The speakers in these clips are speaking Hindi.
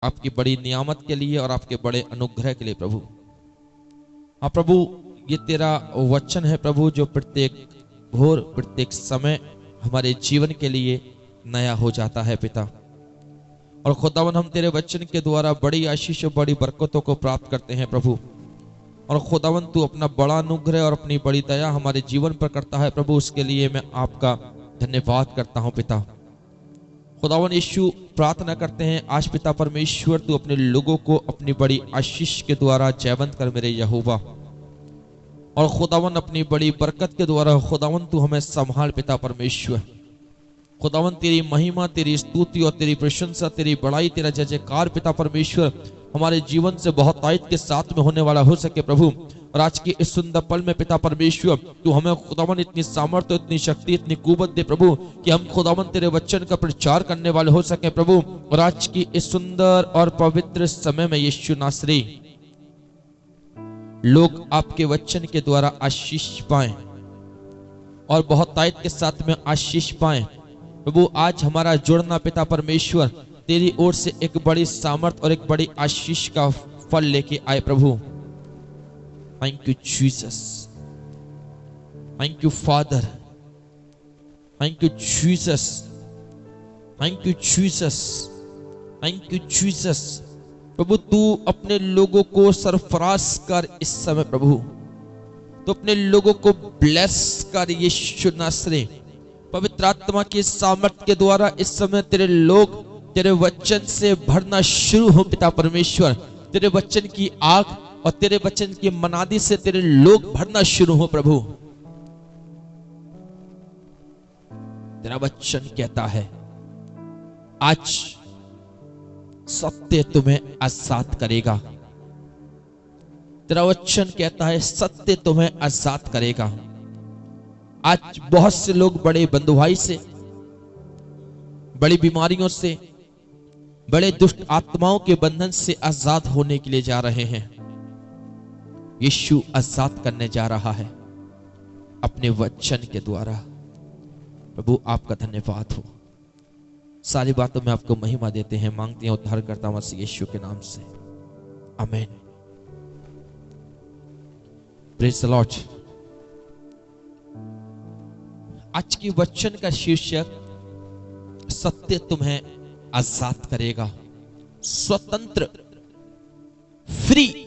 आपकी बड़ी नियामत के लिए और आपके बड़े अनुग्रह के लिए प्रभु। हाँ प्रभु, ये तेरा वचन है प्रभु, जो प्रत्येक भोर प्रत्येक समय हमारे जीवन के लिए नया हो जाता है पिता। और खुदावन, हम तेरे वचन के द्वारा बड़ी आशीष और बड़ी बरकतों को प्राप्त करते हैं प्रभु। और खुदावन, तू अपना बड़ा अनुग्रह और अपनी बड़ी दया हमारे जीवन पर करता है प्रभु, उसके लिए मैं आपका धन्यवाद करता हूं पिता। खुदावन यीशु, प्रार्थना करते हैं आज पिता परमेश्वर, तू अपने लोगों को अपनी बड़ी आशीष के द्वारा जयवंत कर मेरे यहोवा। और खुदावन, अपनी बड़ी बरकत के द्वारा खुदावन तू हमें संभाल पिता परमेश्वर। खुदावन, तेरी महिमा, तेरी स्तुति और तेरी प्रशंसा, तेरी बड़ाई, तेरा जय जयकार पिता परमेश्वर हमारे जीवन से बहुत तायद के साथ में होने वाला हो सके प्रभु। और आज की इस सुंदर पल में पिता परमेश्वर तू हमें खुदावन इतनी सामर्थ्य, इतनी शक्ति, इतनी कुव्वत दे प्रभु, कि हम खुदावन तेरे वचन का प्रचार करने वाले हो सके प्रभु। और आज की इस सुंदर और पवित्र समय में यीशु नासरी, लोग आपके वचन के द्वारा आशीष पाएं और बहुत तायद के साथ में आशीष पाएं प्रभु। आज हमारा जुड़ना पिता परमेश्वर तेरी ओर से एक बड़ी सामर्थ और एक बड़ी आशीष का फल लेके आए प्रभु। Thank you Jesus, thank you father, thank you Jesus, thank you Jesus, thank you Jesus. प्रभु, तू अपने लोगों को सरफराज कर इस समय प्रभु, तो अपने लोगों को ब्लेस कर यीशु नासरी। पवित्र आत्मा की सामर्थ के द्वारा इस समय तेरे लोग तेरे वचन से भरना शुरू हो पिता परमेश्वर। तेरे वचन की आग और तेरे वचन की मनादी से तेरे लोग भरना शुरू हो प्रभु। तेरा वचन कहता है आज सत्य तुम्हें आजाद करेगा। तेरा वचन कहता है सत्य तुम्हें आजाद करेगा। आज बहुत से लोग बड़े बंधुआई से, बड़ी बीमारियों से, बड़े दुष्ट आत्माओं के बंधन से आजाद होने के लिए जा रहे हैं। यीशु आजाद करने जा रहा है अपने वचन के द्वारा। प्रभु आपका धन्यवाद हो। सारी बातों में आपको महिमा देते हैं, मांगते हैं उद्धार करता मसीह यीशु के नाम से, आमीन। Praise the Lord. आज की वचन का शीर्षक सत्य तुम्हें आजाद करेगा। स्वतंत्र, फ्री,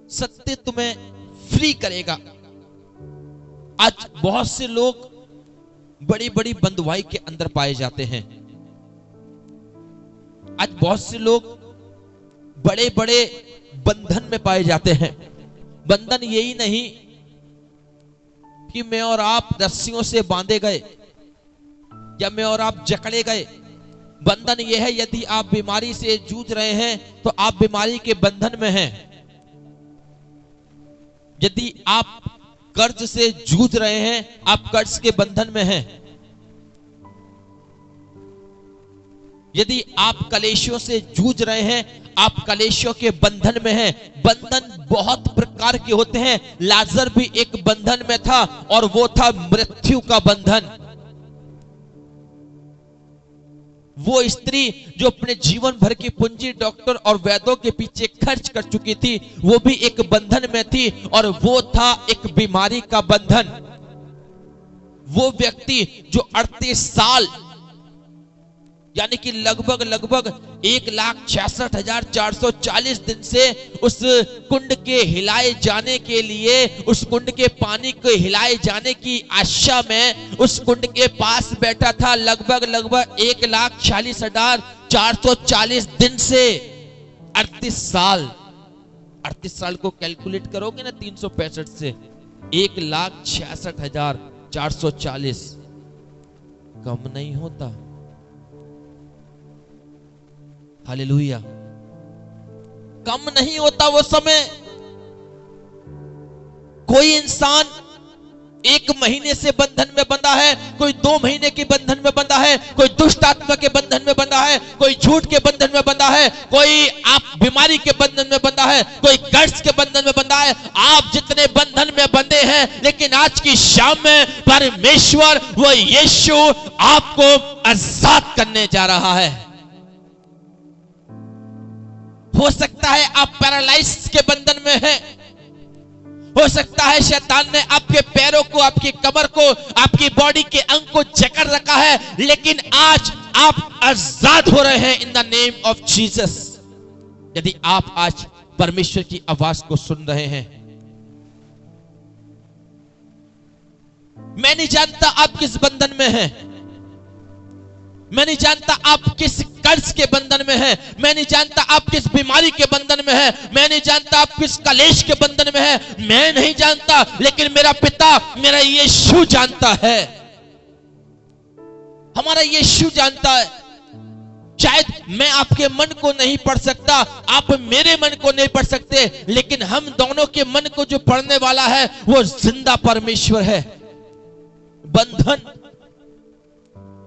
सत्य तुम्हें फ्री करेगा। आज बहुत से लोग बड़ी बड़ी बंधुआई के अंदर पाए जाते हैं। आज बहुत से लोग बड़े बड़े बंधन में पाए जाते हैं। बंधन यही नहीं कि मैं और आप रस्सियों से बांधे गए या मैं और आप जकड़े गए। बंधन यह है यदि आप बीमारी से जूझ रहे हैं तो आप बीमारी के बंधन में हैं। यदि आप कर्ज से जूझ रहे हैं, आप कर्ज के बंधन में हैं। यदि आप कलेशों से जूझ रहे हैं, आप कलेशों के बंधन में हैं। बंधन बहुत प्रकार के होते हैं। लाजर भी एक बंधन में था और वो था मृत्यु का बंधन। वो स्त्री जो अपने जीवन भर की पूंजी डॉक्टर और वैद्यों के पीछे खर्च कर चुकी थी, वो भी एक बंधन में थी और वो था एक बीमारी का बंधन। वो व्यक्ति जो 38 साल यानी कि लगभग 1,66,440 दिन से उस कुंड के हिलाए जाने के लिए, उस कुंड के पानी को हिलाए जाने की आशा में उस कुंड के पास बैठा था। लगभग 1,46,440 दिन से 38 साल को कैलकुलेट करोगे ना 365 से 1,66,440 कम नहीं होता। हालेलुया, कम नहीं होता वो समय। कोई इंसान 1 महीने से बंधन में बंधा है, कोई 2 महीने के बंधन में बंधा है, कोई दुष्ट आत्मा के बंधन में बंधा है, कोई झूठ के बंधन में बंधा है, कोई आप बीमारी के बंधन में बंधा है, कोई कर्ज के बंधन में बंधा है। आप जितने बंधन में बंधे हैं, लेकिन आज की शाम में परमेश्वर वो यीशु आपको आजाद करने जा रहा है। हो सकता है आप पैरालाइज के बंधन में हैं। हो सकता है शैतान ने आपके पैरों को, आपकी कमर को, आपकी बॉडी के अंग को जकड़ रखा है, लेकिन आज आप आजाद हो रहे हैं इन द नेम ऑफ जीसस। यदि आप आज परमेश्वर की आवाज को सुन रहे हैं, मैं नहीं जानता आप किस बंधन में हैं, मैं नहीं जानता आप किस कर्ज के बंधन में हैं, मैं नहीं जानता आप किस बीमारी के बंधन में हैं, मैं नहीं जानता आप किस कलेश के बंधन में हैं, मैं नहीं जानता, लेकिन मेरा पिता, मेरा यीशु जानता है। हमारा यीशु जानता है। शायद मैं आपके मन को नहीं पढ़ सकता, आप मेरे मन को नहीं पढ़ सकते, लेकिन हम दोनों के मन को जो पढ़ने वाला है वो जिंदा परमेश्वर है। बंधन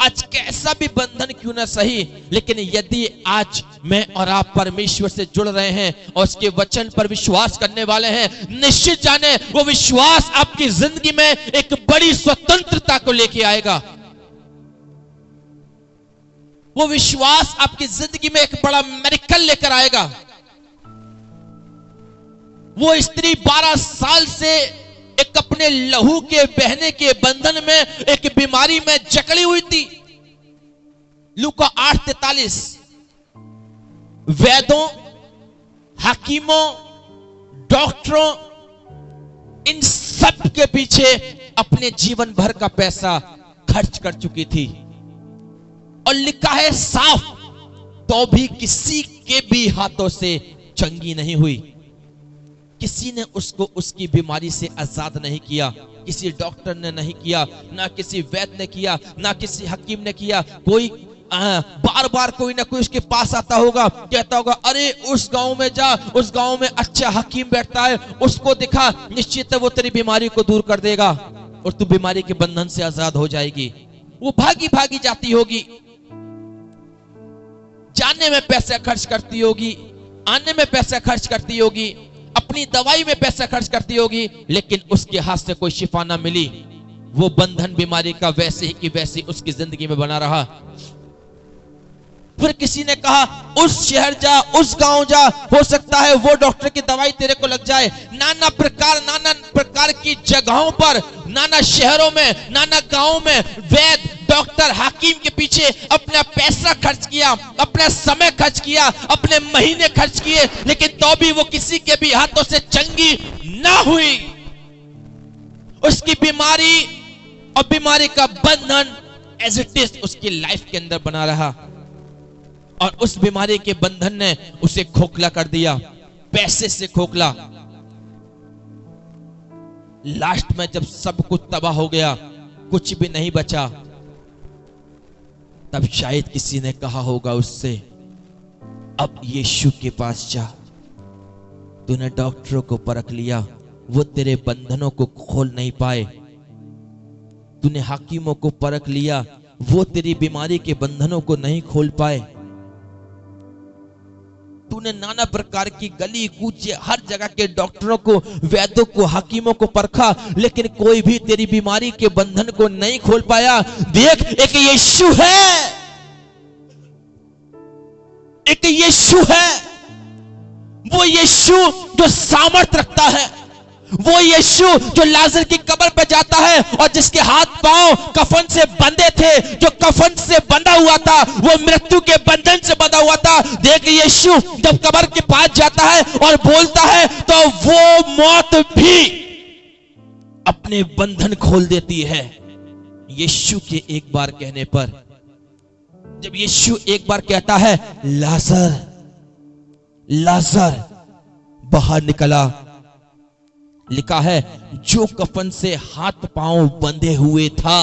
आज कैसा भी बंधन क्यों ना सही, लेकिन यदि आज मैं और आप परमेश्वर से जुड़ रहे हैं और उसके वचन पर विश्वास करने वाले हैं, निश्चित जाने वो विश्वास आपकी जिंदगी में एक बड़ी स्वतंत्रता को लेके आएगा। वो विश्वास आपकी जिंदगी में एक बड़ा मिरेकल लेकर आएगा। वो स्त्री 12 साल से एक अपने लहू के बहने के बंधन में, एक बीमारी में जकड़ी हुई थी। लूका 8:43। वैद्यों, हकीमों, डॉक्टरों, इन सब के पीछे अपने जीवन भर का पैसा खर्च कर चुकी थी, और लिखा है साफ, तो भी किसी के भी हाथों से चंगी नहीं हुई। किसी ने उसको उसकी बीमारी से आजाद नहीं किया, किसी डॉक्टर ने नहीं किया, ना किसी वैद्य ने किया, ना किसी हकीम ने किया। कोई बार बार कोई ना कोई उसके पास आता होगा, कहता होगा अरे उस गांव में जा, उस गांव में अच्छा हकीम बैठता है, उसको दिखा, निश्चित है वो तेरी बीमारी को दूर कर देगा और तू बीमारी के बंधन से आजाद हो जाएगी। वो भागी भागी जाती होगी, जाने में पैसा खर्च करती होगी, आने में पैसा खर्च करती होगी, अपनी दवाई में पैसा खर्च करती होगी, लेकिन उसके हाथ से कोई शिफा ना मिली। वो बंधन बीमारी का वैसे ही की वैसे उसकी जिंदगी में बना रहा। फिर किसी ने कहा उस शहर जा, उस गांव जा, हो सकता है वो डॉक्टर की दवाई तेरे को लग जाए। नाना प्रकार की जगहों पर, नाना शहरों में, नाना गांवों में वैद्य, डॉक्टर, हाकिम के पीछे अपना पैसा खर्च किया, अपना समय खर्च किया, अपने महीने खर्च किए, लेकिन तो भी वो किसी के भी हाथों से चंगी ना हुई। उसकी बीमारी और बीमारी का बंधन एज इट इज उसकी लाइफ के अंदर बना रहा, और उस बीमारी के बंधन ने उसे खोखला कर दिया, पैसे से खोखला। लास्ट में जब सब कुछ तबाह हो गया, कुछ भी नहीं बचा, तब शायद किसी ने कहा होगा उससे, अब यीशु के पास जा। तूने डॉक्टरों को परख लिया, वो तेरे बंधनों को खोल नहीं पाए। तूने हाकिमों को परख लिया, वो तेरी बीमारी के बंधनों को नहीं खोल पाए। तूने नाना प्रकार की गली कूचे, हर जगह के डॉक्टरों को, वैद्यों को, हकीमों को परखा, लेकिन कोई भी तेरी बीमारी के बंधन को नहीं खोल पाया। देख, एक यीशु है, एक यीशु है, वो यीशु जो सामर्थ रखता है, वो यीशु जो लाजर की कब्र पर जाता है और जिसके हाथ पांव कफन से बंधे थे, जो कफन से बंधा हुआ था, वो मृत्यु के बंधन से बंधा हुआ था। देख, यीशु जब कब्र के पास जाता है और बोलता है, तो वो मौत भी अपने बंधन खोल देती है। यीशु के एक बार कहने पर, जब यीशु एक बार कहता है लाजर, लाजर बाहर निकला, लिखा है जो कफन से हाथ पांव बंधे हुए था,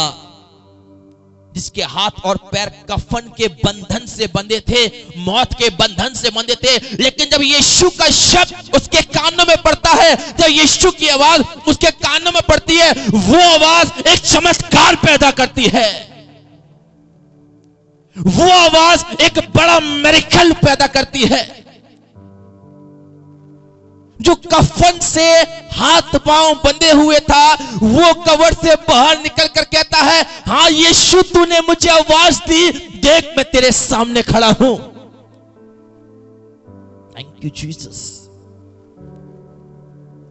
जिसके हाथ और पैर कफन के बंधन से बंधे थे, मौत के बंधन से बंधे थे, लेकिन जब यीशु का शब्द उसके कानों में पड़ता है, जब यीशु की आवाज उसके कानों में पड़ती है, वो आवाज एक चमत्कार पैदा करती है। वो आवाज एक बड़ा मिरेकल पैदा करती है। जो कफन से हाथ पांव बंधे हुए था, वो कब्र से बाहर निकल कर कहता है, हाँ यीशु तूने मुझे आवाज दी, देख मैं तेरे सामने खड़ा हूं। Thank thank you Jesus.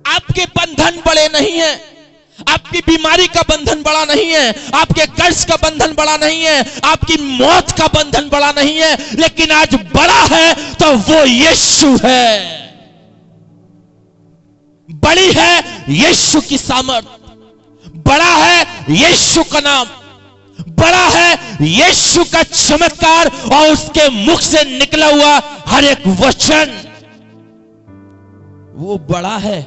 आपके बंधन बड़े नहीं हैं, आपकी बीमारी का बंधन बड़ा नहीं है, आपके कर्ज का बंधन बड़ा नहीं है, आपकी मौत का बंधन बड़ा नहीं है, लेकिन आज बड़ा है तो वो यीशु है। बड़ी है यीशु की सामर्थ, बड़ा है यीशु का नाम, बड़ा है यीशु का चमत्कार और उसके मुख से निकला हुआ हर एक वचन, वो बड़ा है।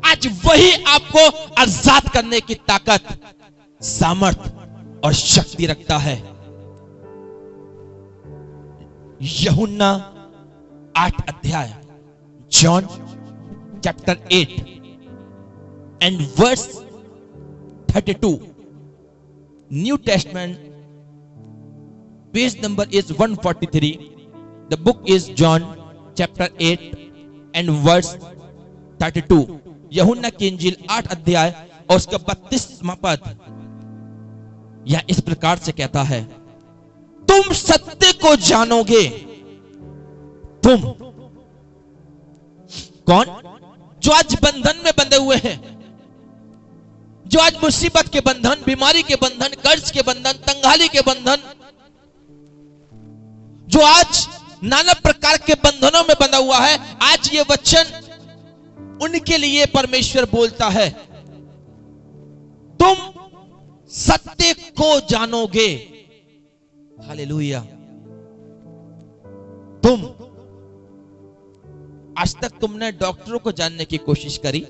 आज वही आपको आजाद करने की ताकत, सामर्थ और शक्ति रखता है। यूहन्ना 8 अध्याय, John chapter 8 and verse 32, New Testament, page number is 143। The book is John chapter 8 and verse 32। यूहन्ना की इंजील 8 अध्याय और उसका 32वां पद यह इस प्रकार से कहता है, तुम सत्य को जानोगे। तुम कौन? जो आज बंधन में बंधे हुए हैं, जो आज मुसीबत के बंधन, बीमारी के बंधन, कर्ज के बंधन, तंगाली के बंधन, जो आज नाना प्रकार के बंधनों में बंधा हुआ है, आज ये वचन उनके लिए परमेश्वर बोलता है, तुम सत्य को जानोगे। हालेलुया। तुम, आज तक तुमने डॉक्टरों को जानने की कोशिश करी,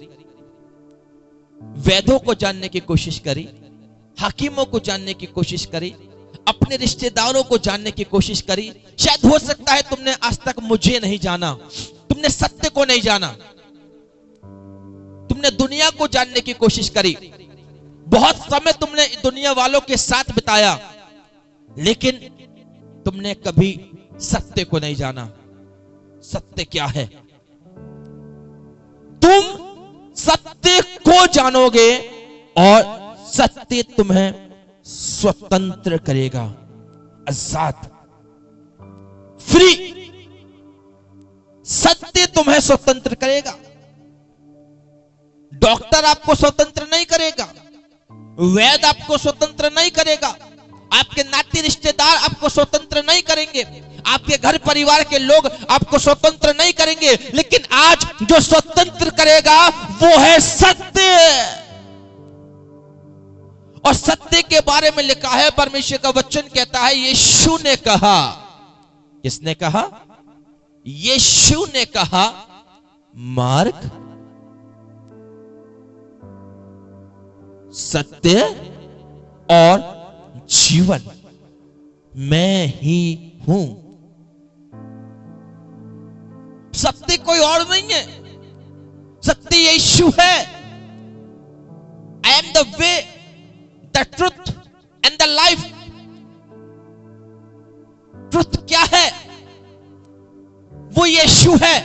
वैद्यों को जानने की कोशिश करी, हकीमों को जानने की कोशिश करी, अपने रिश्तेदारों को जानने की कोशिश करी। शायद हो सकता है तुमने आज तक मुझे नहीं जाना, तुमने सत्य को नहीं जाना, तुमने दुनिया को जानने की कोशिश करी, बहुत समय तुमने दुनिया वालों के साथ बिताया, लेकिन तुमने कभी सत्य को नहीं जाना। सत्य क्या है? तुम सत्य को जानोगे और सत्य तुम्हें स्वतंत्र करेगा, आजाद, फ्री। सत्य तुम्हें स्वतंत्र करेगा। डॉक्टर आपको स्वतंत्र नहीं करेगा, वैद्य आपको स्वतंत्र नहीं करेगा, आपके नाती रिश्तेदार आपको स्वतंत्र नहीं करेंगे, आपके घर परिवार के लोग आपको स्वतंत्र नहीं करेंगे, लेकिन आज जो स्वतंत्र करेगा वो है सत्य। और सत्य के बारे में लिखा है, परमेश्वर का वचन कहता है, यीशु ने कहा। किसने कहा? यीशु ने कहा, मार्ग, सत्य और जीवन मैं ही हूं। सत्य कोई और नहीं है, सत्य यीशु है। I am the way, the truth and the life. Truth क्या है? वो यीशु है।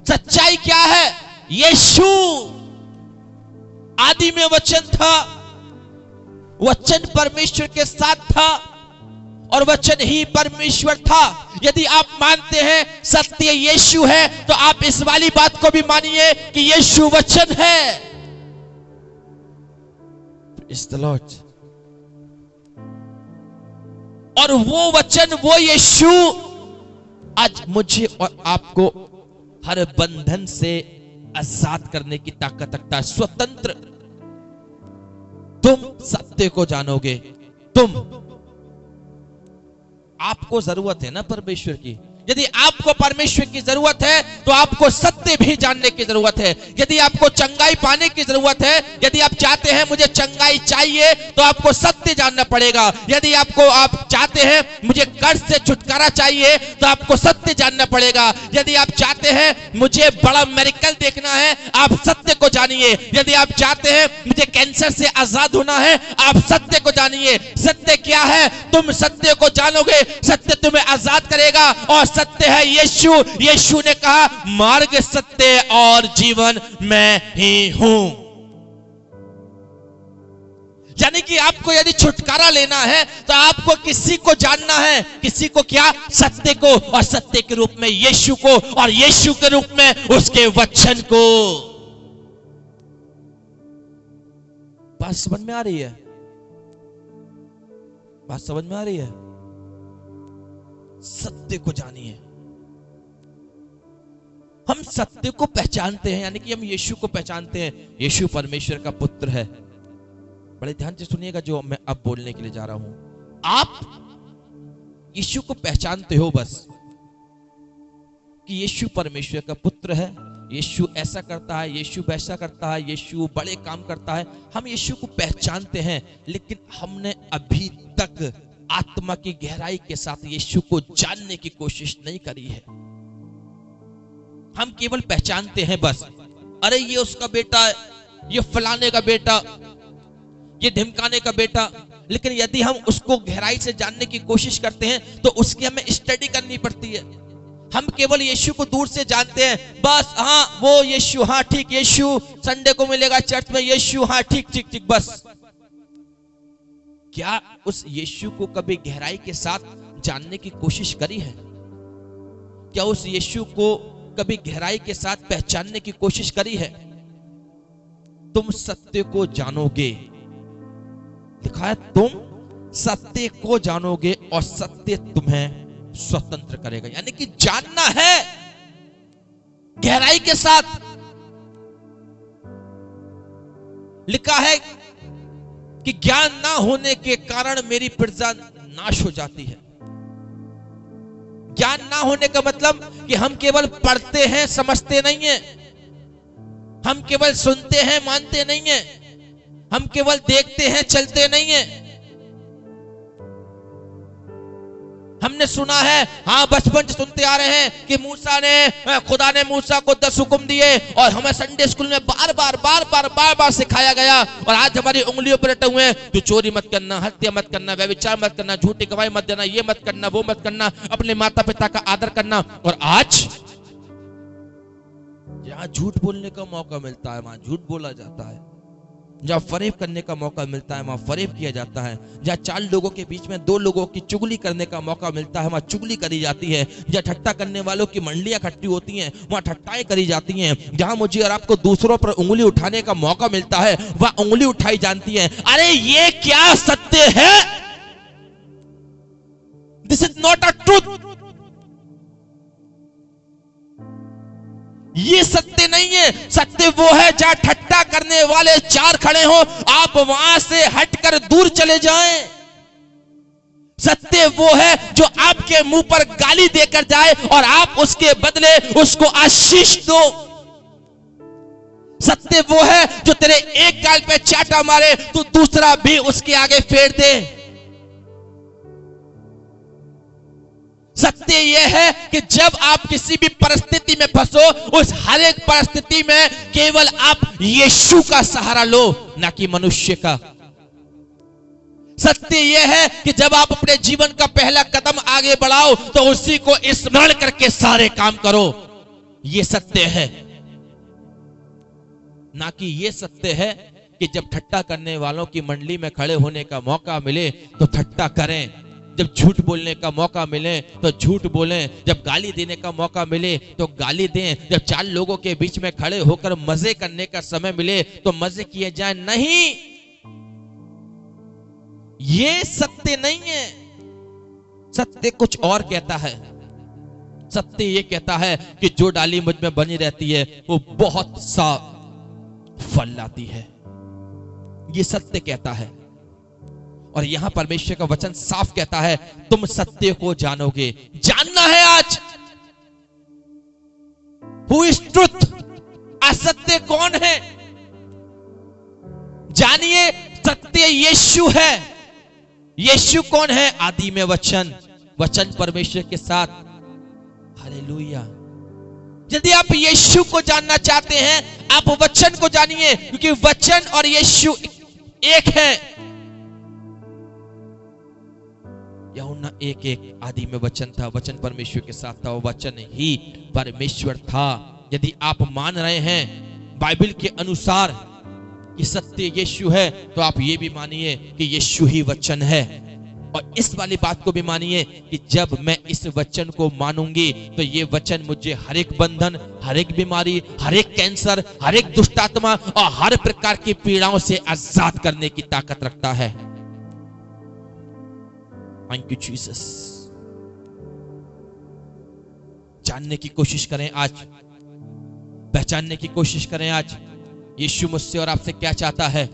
सच्चाई क्या है? यीशु। आदि में वचन था, वचन परमेश्वर के साथ था और वचन ही परमेश्वर था। यदि आप मानते हैं सत्य यीशु है, तो आप इस वाली बात को भी मानिए कि यीशु वचन है। Praise the Lord। और वो वचन, वो यीशु आज मुझे और आपको हर बंधन से आजाद करने की ताकत रखता है, स्वतंत्र। तुम सत्य को जानोगे। तुम, आपको जरूरत है ना परमेश्वर की। यदि आपको परमेश्वर की जरूरत है तो आपको सत्य भी जानने की जरूरत है। यदि आपको चंगाई पाने की जरूरत है, यदि आप चाहते हैं मुझे चंगाई चाहिए, तो आपको सत्य जानना पड़ेगा। यदि आप चाहते हैं मुझे कर्ज से छुटकारा चाहिए, तो आपको सत्य जानना पड़ेगा। यदि आप चाहते हैं मुझे बड़ा मेरिकल देखना है, आप सत्य को जानिए। यदि आप चाहते हैं मुझे कैंसर से आजाद होना है, आप सत्य को जानिए। सत्य क्या है? तुम सत्य को जानोगे, सत्य तुम्हें आजाद करेगा। और सत्य है यीशु। यीशु ने कहा, मार्ग, सत्य और जीवन मैं ही हूं। यानी कि आपको यदि छुटकारा लेना है तो आपको किसी को जानना है, किसी को क्या? सत्य को, और सत्य के रूप में यीशु को, और यीशु के रूप में उसके वचन को। बात समझ में आ रही है? बात समझ में आ रही है? सत्य को जानिए। हम सत्य को पहचानते हैं, यानी कि हम यीशु को पहचानते हैं। यीशु परमेश्वर का पुत्र है। बड़े ध्यान से सुनिएगा जो मैं अब बोलने के लिए जा रहा हूं। आप यीशु को पहचानते हो बस कि यीशु परमेश्वर का पुत्र है, यीशु ऐसा करता है, यीशु वैसा करता है, यीशु बड़े काम करता है। हम यीशु को पहचानते हैं, लेकिन हमने अभी तक आत्मा की गहराई के साथ यीशु को जानने की कोशिश नहीं करी है। हम केवल पहचानते हैं बस, अरे ये उसका बेटा है, ये फलाने का बेटा, ये ढिमकाने का बेटा। लेकिन यदि हम उसको गहराई से जानने की कोशिश करते हैं तो उसकी हमें स्टडी करनी पड़ती है। हम केवल यीशु को दूर से जानते हैं बस, हाँ वो यीशु, हाँ ठीक यीशु, संडे को मिलेगा चर्च में यीशु, हाँ ठीक ठीक ठीक, बस। क्या उस यीशु को कभी गहराई के साथ जानने की कोशिश करी है? क्या उस यीशु को कभी गहराई के साथ पहचानने की कोशिश करी है? तुम सत्य को जानोगे, लिखा है तुम सत्य को जानोगे और सत्य तुम्हें स्वतंत्र करेगा। यानी कि जानना है गहराई के साथ। लिखा है कि ज्ञान ना होने के कारण मेरी प्रजा नाश हो जाती है। ज्ञान ना होने का मतलब कि हम केवल पढ़ते हैं, समझते नहीं हैं। हम केवल सुनते हैं, मानते नहीं हैं। हम केवल देखते हैं, चलते नहीं हैं। हमने सुना है, हाँ बचपन से सुनते आ रहे हैं कि खुदा ने मूसा को 10 हुक्म दिए, और हमें संडे स्कूल में बार बार सिखाया गया। और आज हमारी उंगलियों पर रटे हुए हैं, तू चोरी मत करना, हत्या मत करना, व्यभिचार मत करना, झूठी गवाही मत देना, ये मत करना, वो मत करना, अपने माता पिता का आदर करना। और आज जहां झूठ बोलने का मौका मिलता है वहां झूठ बोला जाता है। जहां फरेब करने का मौका मिलता है वहां फरेब किया जाता है। जहां 4 लोगों के बीच में 2 लोगों की चुगली करने का मौका मिलता है वहां चुगली करी जाती है। जहां ठट्टा करने वालों की मंडलियां इकट्ठी होती हैं वहां ठट्टाएं करी जाती हैं। जहां मुझे और आपको दूसरों पर उंगली उठाने का मौका मिलता है वहां उंगली उठाई जाती है। अरे ये क्या सत्य है? This is not a truth. ये सत्य नहीं है। सत्य वो है जहां ठट्टा करने वाले 4 खड़े हो, आप वहां से हटकर दूर चले जाएं। सत्य वो है जो आपके मुंह पर गाली देकर जाए और आप उसके बदले उसको आशीष दो। सत्य वो है जो तेरे एक गाल पे चाटा मारे तो दूसरा भी उसके आगे फेर दे। सत्य यह है कि जब आप किसी भी परिस्थिति में फंसो, उस हर एक परिस्थिति में केवल आप यीशु का सहारा लो, ना कि मनुष्य का। सत्य यह है कि जब आप अपने जीवन का पहला कदम आगे बढ़ाओ तो उसी को स्मरण करके सारे काम करो। यह सत्य है, ना कि यह सत्य है कि जब ठट्टा करने वालों की मंडली में खड़े होने का मौका मिले तो ठट्टा करें, जब झूठ बोलने का मौका मिले तो झूठ बोलें, जब गाली देने का मौका मिले तो गाली दें, जब 4 लोगों के बीच में खड़े होकर मजे करने का समय मिले तो मजे किए जाएं। नहीं, ये सत्य नहीं है। सत्य कुछ और कहता है। सत्य ये कहता है कि जो डाली मुझ में बनी रहती है वो बहुत सा फल लाती है। ये सत्य कहता है। और यहां परमेश्वर का वचन साफ कहता है तुम सत्य को जानोगे। जानना है आज। Who is truth? असत्य कौन है? जानिए, सत्य यीशु है। यीशु कौन है? आदि में वचन, वचन परमेश्वर के साथ। हालेलुया। यदि आप यीशु को जानना चाहते हैं, आप वचन को जानिए, क्योंकि वचन और यीशु एक है। यूहन्ना 1:1 आदि में वचन था, वचन परमेश्वर के साथ था, वो वचन ही परमेश्वर था। यदि आप मान रहे हैं बाइबल के अनुसार कि सत्य यीशु है, तो आप ये भी मानिए कि यीशु ही वचन है। और इस वाली बात को भी मानिए कि जब मैं इस वचन को मानूंगी तो ये वचन मुझे हर एक बंधन, हर एक बीमारी, हर एक कैंसर, हर एक दुष्ट आत्मा और हर प्रकार की पीड़ाओं से आजाद करने की ताकत रखता है। Thank you Jesus. जानने की कोशिश करें आज, पहचानने की कोशिश करें आज यीशु मुझसे और आपसे क्या चाहता है।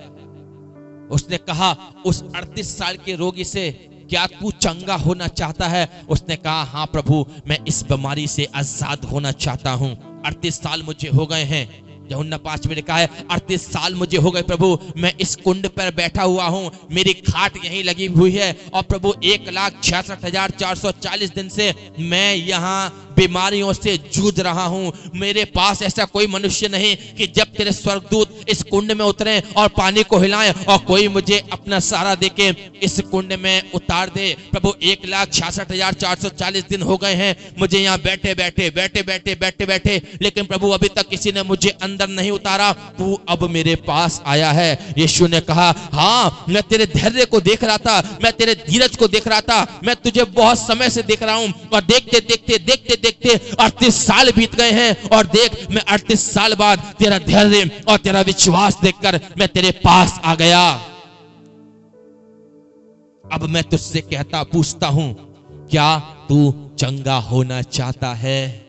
उसने कहा उस 38 साल के रोगी से, क्या तू चंगा होना चाहता है? उसने कहा हाँ प्रभु, मैं इस बीमारी से आजाद होना चाहता हूं। 38 साल मुझे हो गए हैं। यूहन्ना 5 में लिखा है 38 साल मुझे हो गए प्रभु, मैं इस कुंड पर बैठा हुआ हूं, मेरी खाट यहीं लगी हुई है। और प्रभु 1,66,440 दिन से मैं यहाँ बीमारियों से जूझ रहा हूं। मेरे पास ऐसा कोई मनुष्य नहीं कि जब तेरे स्वर्गदूत इस कुंड में उतरे और पानी को हिलाएं और कोई मुझे अपना सहारा देके इस कुंड में उतार दे। प्रभु 1,66,440 दिन हो गए हैं मुझे यहाँ बैठे बैठे, लेकिन प्रभु अभी तक किसी ने मुझे अंदर नहीं उतारा। तू अब मेरे पास आया है। यीशु ने कहा हाँ, मैं तेरे धैर्य को देख रहा था, मैं तेरे धीरज को देख रहा था, मैं तुझे बहुत समय से देख रहा हूं। और देखते देखते 38 साल बीत गए हैं और देख मैं 38 साल बाद तेरा धैर्य और तेरा विश्वास देखकर मैं तेरे पास आ गया। अब मैं तुझसे पूछता हूं, क्या तू चंगा होना चाहता है?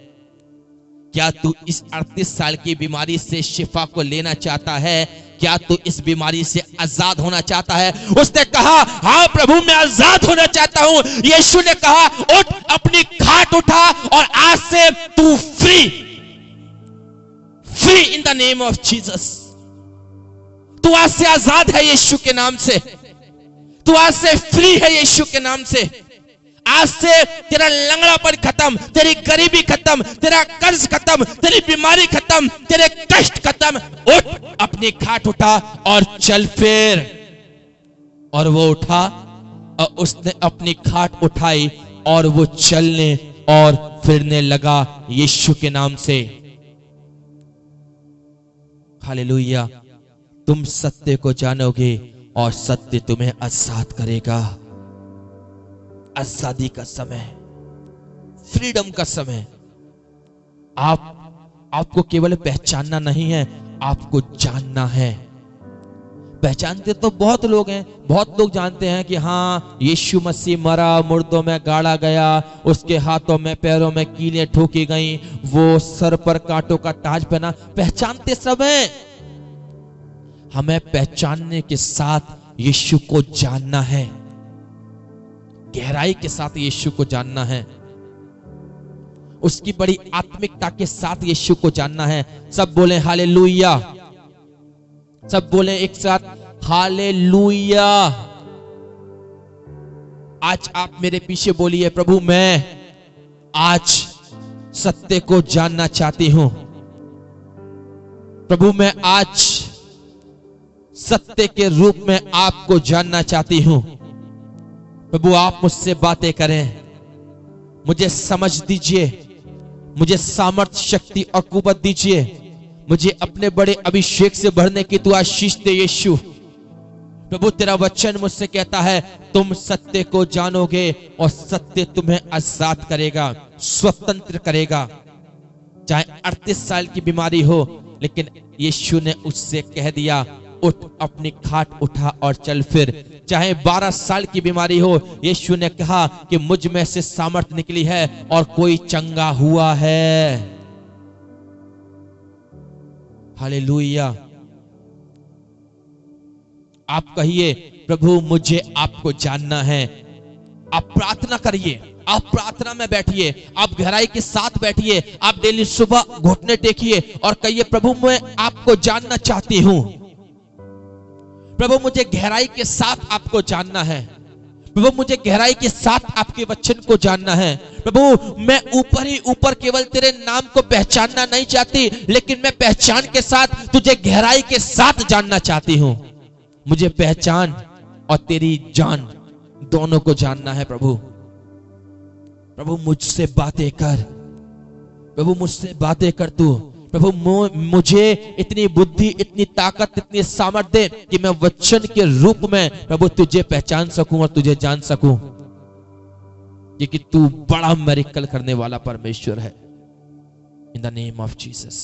क्या तू इस 38 साल की बीमारी से शिफा को लेना चाहता है? क्या तू इस बीमारी से आजाद होना चाहता है? उसने कहा हाँ प्रभु, मैं आजाद होना चाहता हूं। यीशु ने कहा उठ, अपनी खाट उठा और आज से तू free in the name of Jesus. तू आज से आजाद है यीशु के नाम से। तू आज से फ्री है यीशु के नाम से। आज से तेरा लंगड़ापन खत्म, तेरी गरीबी खत्म, तेरा कर्ज खत्म, तेरी बीमारी खत्म, तेरे कष्ट खत्म। उठ, अपनी खाट उठा और चल फिर। और वो उठा और उसने अपनी खाट उठाई और वो चलने और फिरने लगा यीशु के नाम से। हालेलुया। तुम सत्य को जानोगे और सत्य तुम्हें आजाद करेगा। आजादी का समय, फ्रीडम का समय। आपको केवल पहचानना नहीं है, आपको जानना है। पहचानते तो बहुत लोग हैं, बहुत लोग जानते हैं कि हाँ यीशु मसीह मरा, मुर्दों में गाड़ा गया, उसके हाथों में पैरों में कीलें ठोकी गई, वो सर पर कांटों का ताज पहना। पहचानते सब हैं। हमें पहचानने के साथ यीशु को जानना है, गहराई के साथ यीशु को जानना है, उसकी बड़ी आत्मिकता के साथ यीशु को जानना है। सब बोले हालेलुया। सब बोले एक साथ हालेलुया। आज आप मेरे पीछे बोलिए, प्रभु मैं आज सत्य को जानना चाहती हूं। प्रभु मैं आज सत्य के रूप में आपको जानना चाहती हूं। प्रभु आप मुझसे बातें करें, मुझे समझ दीजिए, मुझे सामर्थ्य, शक्ति और कुवत दीजिए, मुझे अपने बड़े अभिषेक से भरने की तू आशीष दे यीशु। प्रभु तेरा वचन मुझसे कहता है तुम सत्य को जानोगे और सत्य तुम्हें आजाद करेगा, स्वतंत्र करेगा। चाहे 38 साल की बीमारी हो, लेकिन यीशु ने उससे कह दिया उठ, अपनी खाट उठा और चल फिर। चाहे 12 साल की बीमारी हो, यीशु ने कहा कि मुझ में से सामर्थ निकली है और कोई चंगा हुआ है। हालेलुया। आप कहिए प्रभु मुझे आपको जानना है। आप प्रार्थना करिए, आप प्रार्थना में बैठिए, आप गहराई के साथ बैठिए, आप डेली सुबह घुटने टेकिए और कहिए प्रभु मैं आपको जानना चाहती हूं। प्रभु मुझे गहराई के साथ आपको जानना है। प्रभु मुझे गहराई के साथ आपके वचन को जानना है। प्रभु मैं ऊपर ही ऊपर केवल तेरे नाम को पहचानना नहीं चाहती, लेकिन मैं पहचान के साथ तुझे गहराई के साथ जानना चाहती हूं। मुझे पहचान और तेरी जान दोनों को जानना है। प्रभु प्रभु मुझसे बातें कर, प्रभु मुझसे बातें कर तू। प्रभु मुझे इतनी बुद्धि, इतनी ताकत, इतनी सामर्थ्य दे कि मैं वचन के रूप में प्रभु तुझे पहचान सकूं और तुझे जान सकूं, क्योंकि तू बड़ा मिरेकल करने वाला परमेश्वर है। इन द नेम ऑफ जीसस।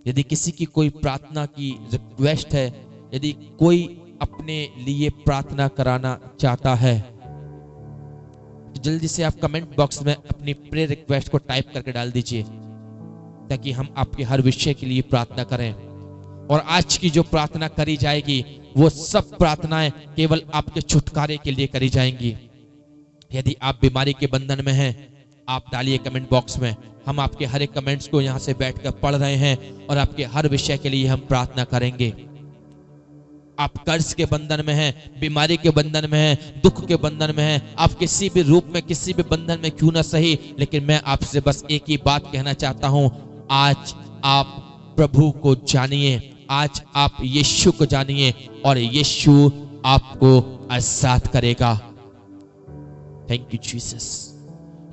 यदि किसी की कोई प्रार्थना की रिक्वेस्ट है, यदि कोई अपने लिए प्रार्थना कराना चाहता है, तो जल्दी से आप कमेंट बॉक्स में अपनी प्रेयर रिक्वेस्ट को टाइप करके डाल दीजिए, ताकि हम आपके हर विषय के लिए प्रार्थना करें। और आज की जो प्रार्थना करी जाएगी वो सब प्रार्थनाएं केवल आपके छुटकारे के लिए करी जाएंगी। यदि आप बीमारी के बंधन में हैं, आप डालिए कमेंट बॉक्स में। हम आपके हर एक कमेंट्स को यहां से बैठकर पढ़ रहे हैं और आपके हर विषय के लिए हम प्रार्थना करेंगे। आप कर्ज के बंधन में हैं, बीमारी के बंधन में हैं, दुख के बंधन में हैं, आप किसी भी रूप में, किसी भी बंधन में क्यों ना सही, लेकिन मैं आपसे बस एक ही बात कहना चाहता हूं, आज आप प्रभु को जानिए, आज आप यीशु को जानिए और यीशु आपको आजाद करेगा। Thank you Jesus.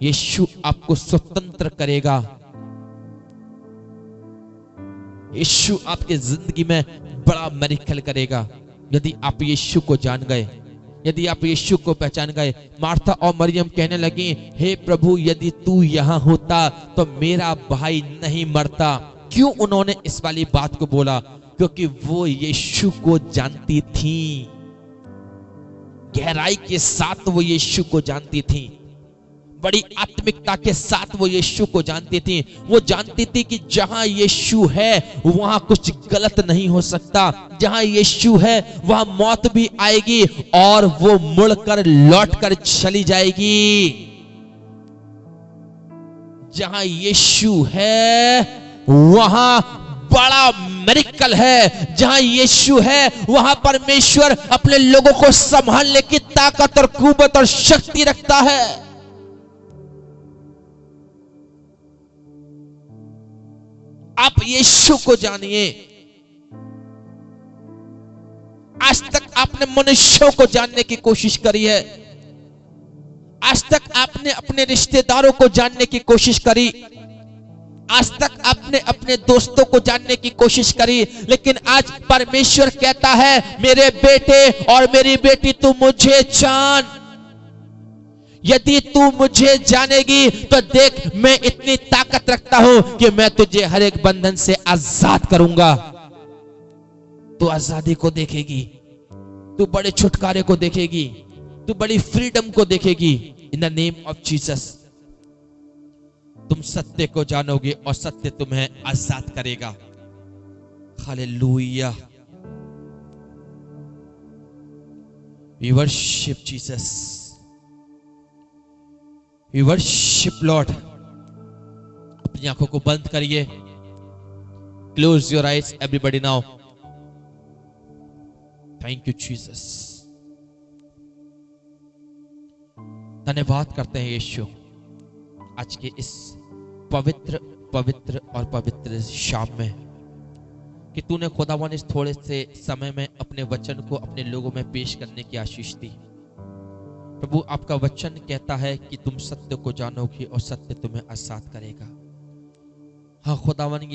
यीशु आपको स्वतंत्र करेगा। यीशु आपकी जिंदगी में बड़ा मिरेकल करेगा। यदि आप यीशु को जान गए, यदि आप यीशु को पहचान गए। मार्था और मरियम कहने लगी, हे प्रभु, यदि तू यहाँ होता तो मेरा भाई नहीं मरता। क्यों उन्होंने इस वाली बात को बोला? क्योंकि वो यीशु को जानती थी, गहराई के साथ वो यीशु को जानती थी, बड़ी आत्मिकता के साथ वो यीशु को जानती थी। वो जानती थी कि जहां यीशु है वहां कुछ गलत नहीं हो सकता, जहां यीशु है वहां मौत भी आएगी और वो मुड़कर लौटकर चली जाएगी। जहां यीशु है वहां बड़ा मिरेकल है। जहां यीशु है वहां परमेश्वर अपने लोगों को संभालने की ताकत और कुव्वत और शक्ति रखता है। आप यीशु को जानिए। आज तक आपने मनुष्यों को जानने की कोशिश करी है, आज तक आपने अपने रिश्तेदारों को जानने की कोशिश करी, आज तक आपने अपने दोस्तों को जानने की कोशिश करी, लेकिन आज परमेश्वर कहता है, मेरे बेटे और मेरी बेटी, तू मुझे जान। यदि तू मुझे जानेगी तो देख, मैं इतनी ताकत रखता हूं कि मैं तुझे हर एक बंधन से आजाद करूंगा। तू आजादी को देखेगी, तू बड़े छुटकारे को देखेगी, तू बड़ी फ्रीडम को देखेगी। In the name of Jesus. तुम सत्य को जानोगे और सत्य तुम्हें आजाद करेगा। हालेलुया। We worship Jesus, we worship Lord. अपनी आंखों को बंद करिए। Close your eyes everybody now. Thank you Jesus. धन्यवाद करते हैं यीशु आज के इस पवित्र पवित्र और पवित्र शाम में, कि तूने खुदावन इस थोड़े से समय में अपने वचन को अपने लोगों में पेश करने की आशीष दी। प्रभु, आपका वचन कहता है कि तुम सत्य को जानोगे और सत्य तुम्हें आजाद करेगा। हाँ खुदावन, ये